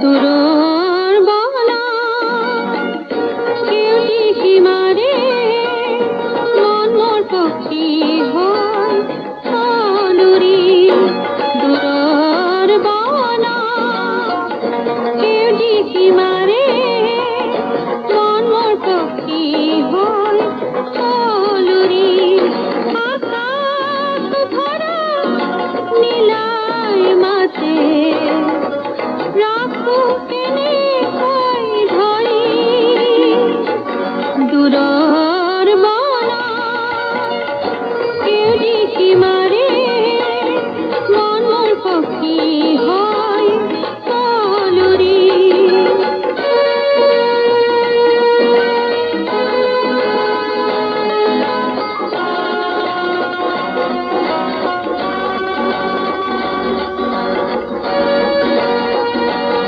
দূৰৰ বনা কেউটি সীমাৰে মন মোৰ পক্ষী হয় চলুৰি দূৰৰ বনা কেউটি সীমাৰে মন মোৰ পক্ষী হয় চলুৰি আকাশ ভৰা নীলাই মাছে রাখো